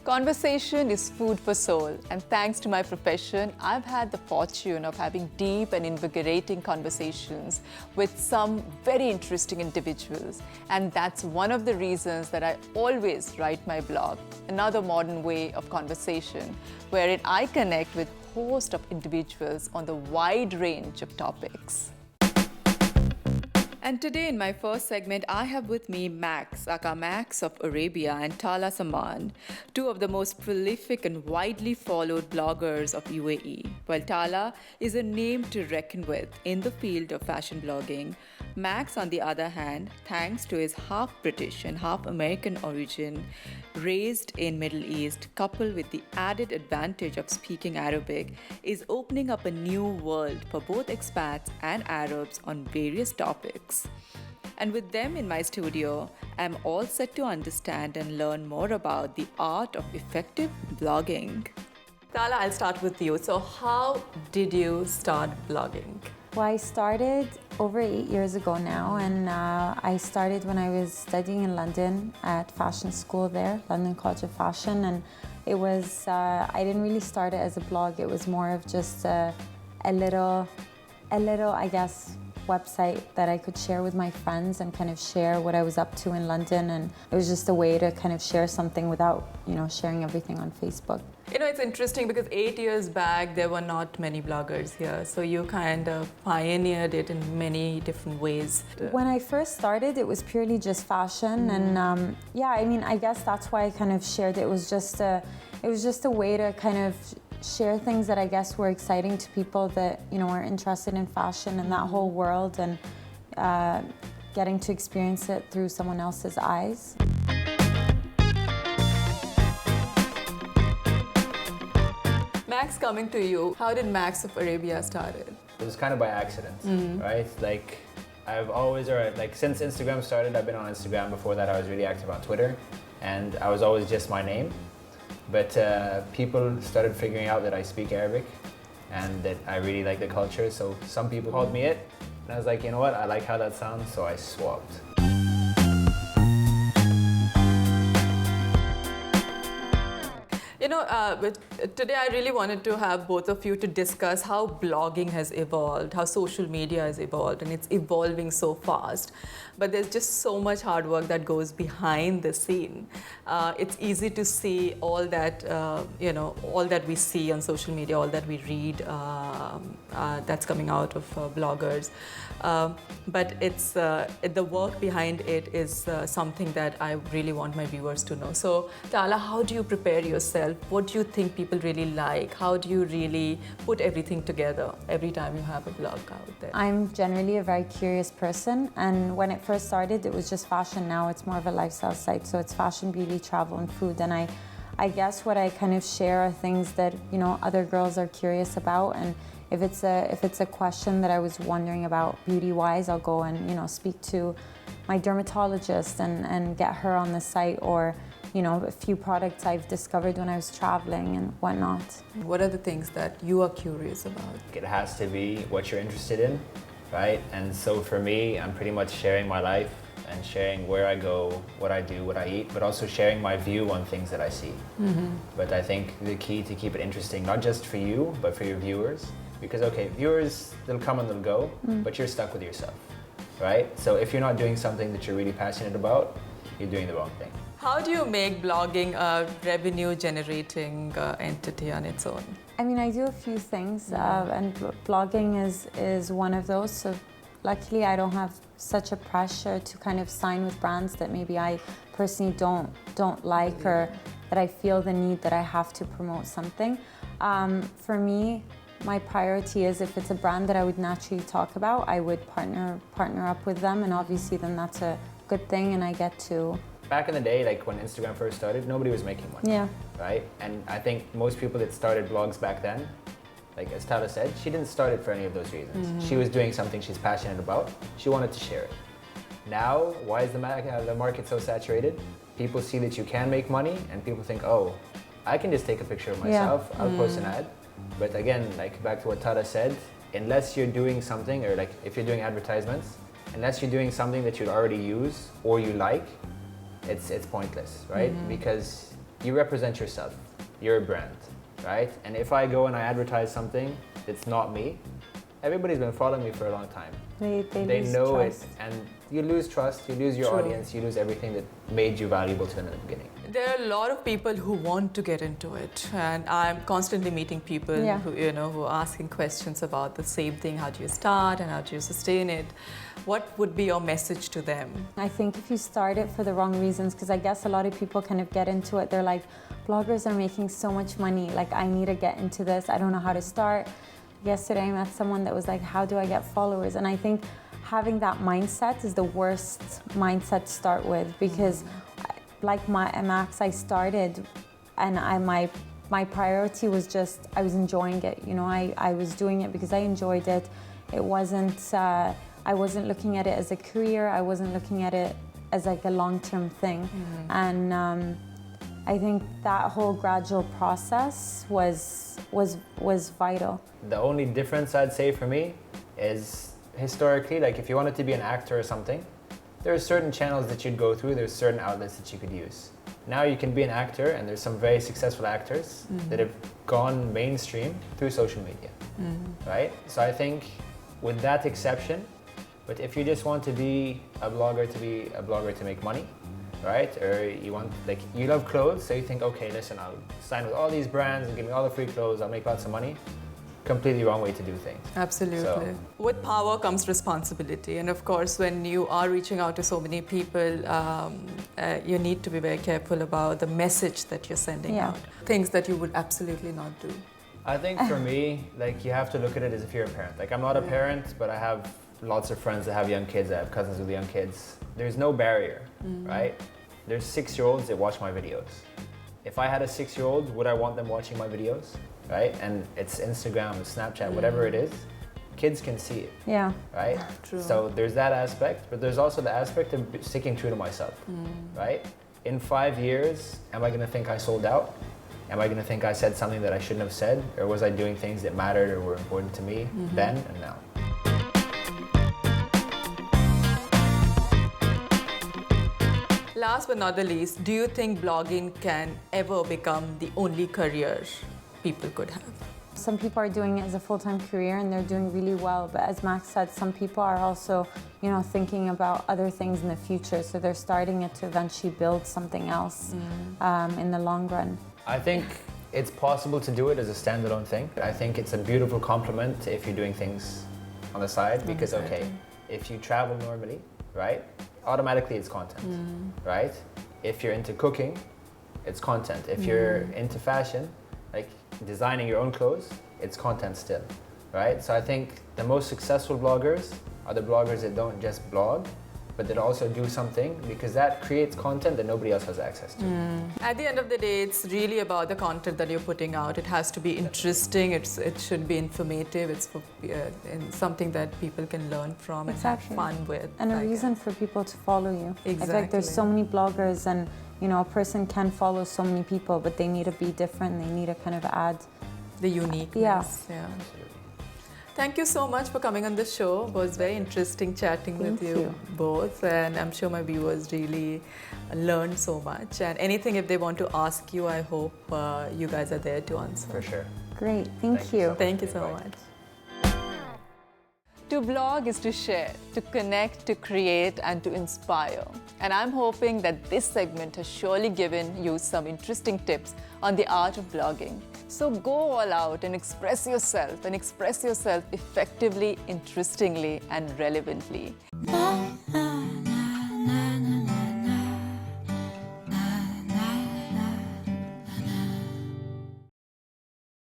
Conversation is food for soul, and thanks to my profession, I've had the fortune of having deep and invigorating conversations with some very interesting individuals. And that's one of the reasons that I always write my blog, Another Modern Way of Conversation, wherein I connect with a host of individuals on the wide range of topics. And today in my first segment, I have with me Max, aka Max of Arabia, and Tala Saman, two of the most prolific and widely followed bloggers of UAE. While Tala is a name to reckon with in the field of fashion blogging, Max, on the other hand, thanks to his half British and half American origin, raised in Middle East, coupled with the added advantage of speaking Arabic, is opening up a new world for both expats and Arabs on various topics. And with them in my studio, I'm all set to understand and learn more about the art of effective blogging. Tala, I'll start with you. So how did you start blogging? Well, I started over 8 years ago now, and I started when I was studying in London at fashion school there, London College of Fashion, and it was, I didn't really start it as a blog, it was more of just a little, I guess, website that I could share with my friends and kind of share what I was up to in London, and it was just a way to kind of share something without, sharing everything on Facebook. It's interesting because 8 years back, there were not many bloggers here. So you kind of pioneered it in many different ways. When I first started, it was purely just fashion. And I guess that's why I kind of shared it. It was just a way to kind of share things that I guess were exciting to people that, are interested in fashion and that whole world, and getting to experience it through someone else's eyes. Max, coming to you, how did Max of Arabia started? It was kind of by accident, right? Since Instagram started, I've been on Instagram. Before that, I was really active on Twitter, and I was always just my name. But people started figuring out that I speak Arabic and that I really like the culture. So some people called me it, and I was like, you know what? I like how that sounds, so I swapped. But today I really wanted to have both of you to discuss how blogging has evolved, how social media has evolved, and it's evolving so fast. But there's just so much hard work that goes behind the scene. It's easy to see all that, all that we see on social media, all that we read that's coming out of bloggers. But it's the work behind it is something that I really want my viewers to know. So, Tala, how do you prepare yourself? What do you think people really like? How do you really put everything together every time you have a blog out there? I'm generally a very curious person, and when it first started, it was just fashion. Now it's more of a lifestyle site, so it's fashion, beauty, travel, and food. And I guess what I kind of share are things that other girls are curious about, and if it's a question that I was wondering about beauty-wise, I'll go and speak to my dermatologist and get her on the site, or a few products I've discovered when I was traveling and whatnot. What are the things that you are curious about? It has to be what you're interested in, right? And so for me, I'm pretty much sharing my life and sharing where I go, what I do, what I eat, but also sharing my view on things that I see. But I think the key to keep it interesting, not just for you, but for your viewers, because viewers, they'll come and they'll go, but you're stuck with yourself, right? So if you're not doing something that you're really passionate about, you're doing the wrong thing. How do you make blogging a revenue-generating entity on its own? I do a few things, and blogging is one of those. So luckily, I don't have such a pressure to kind of sign with brands that maybe I personally don't like, or that I feel the need that I have to promote something. For me, my priority is if it's a brand that I would naturally talk about, I would partner up with them, and obviously then that's a good thing, and I get to. Back in the day, like when Instagram first started, nobody was making money, right? And I think most people that started blogs back then, like as Tala said, she didn't start it for any of those reasons. She was doing something she's passionate about. She wanted to share it. Now, why is the market so saturated? People see that you can make money, and people think, oh, I can just take a picture of myself, I'll post an ad. But again, like back to what Tala said, unless you're doing something, or like if you're doing advertisements, unless you're doing something that you'd already use or you like, it's pointless, right? Because you represent yourself, you're a brand, right? And if I go and I advertise something that's not me, everybody's been following me for a long time. They lose know trust. it, and you lose trust, you lose your audience, you lose everything that made you valuable to them in the beginning. There are a lot of people who want to get into it, and I'm constantly meeting people who are asking questions about the same thing. How do you start and how do you sustain it? What would be your message to them? I think if you start it for the wrong reasons, because I guess a lot of people kind of get into it, they're like, bloggers are making so much money, like I need to get into this, I don't know how to start. Yesterday I met someone that was like, how do I get followers? And I think having that mindset is the worst mindset to start with, because like Max, I started and my priority was just, I was enjoying it. You know, I was doing it because I enjoyed it. It wasn't, I wasn't looking at it as a career. I wasn't looking at it as like a long-term thing. And I think that whole gradual process was vital. The only difference I'd say for me is historically, like if you wanted to be an actor or something, there are certain channels that you'd go through, there's certain outlets that you could use. Now you can be an actor, and there's some very successful actors that have gone mainstream through social media, right? So I think with that exception, but if you just want to be a blogger to make money, right? Or you want, like, you love clothes, so you think, okay, listen, I'll sign with all these brands and give me all the free clothes, I'll make lots of money. Completely wrong way to do things. Absolutely. So, with power comes responsibility, and of course when you are reaching out to so many people, you need to be very careful about the message that you're sending out. Things that you would absolutely not do. I think for me, like, you have to look at it as if you're a parent. Like, I'm not a parent, but I have lots of friends that have young kids, I have cousins with young kids. There's no barrier, right? There's 6-year-olds that watch my videos. If I had a 6-year-old, would I want them watching my videos? Right? And it's Instagram, it's Snapchat, whatever it is, kids can see it. Yeah. Right? True. So there's that aspect, but there's also the aspect of sticking true to myself. Right? In 5 years, am I going to think I sold out? Am I going to think I said something that I shouldn't have said? Or was I doing things that mattered or were important to me then and now? Last but not the least, do you think blogging can ever become the only career people could have? Some people are doing it as a full-time career and they're doing really well, but as Max said, some people are also, you know, thinking about other things in the future, so they're starting it to eventually build something else in the long run. I think it's possible to do it as a standalone thing. I think it's a beautiful complement if you're doing things on the side, because okay, if you travel normally, right, automatically it's content, right? If you're into cooking, it's content. If you're into fashion, like designing your own clothes, it's content still, right? So I think the most successful bloggers are the bloggers that don't just blog, but that also do something, because that creates content that nobody else has access to. At the end of the day, it's really about the content that you're putting out. It has to be interesting, it should be informative, it's for, and something that people can learn from and have fun with. And a reason for people to follow you. Exactly. I feel like there's so many bloggers, and you know, a person can follow so many people, but they need to be different, they need to kind of add the uniqueness. Yeah. Thank you so much for coming on the show. It was very interesting chatting with you both, and I'm sure my viewers really learned so much. And anything if they want to ask you, I hope you guys are there to answer. For sure. Great, thank you. Thank you so much. To blog is to share, to connect, to create, and to inspire. And I'm hoping that this segment has surely given you some interesting tips on the art of blogging. So go all out and express yourself effectively, interestingly, and relevantly.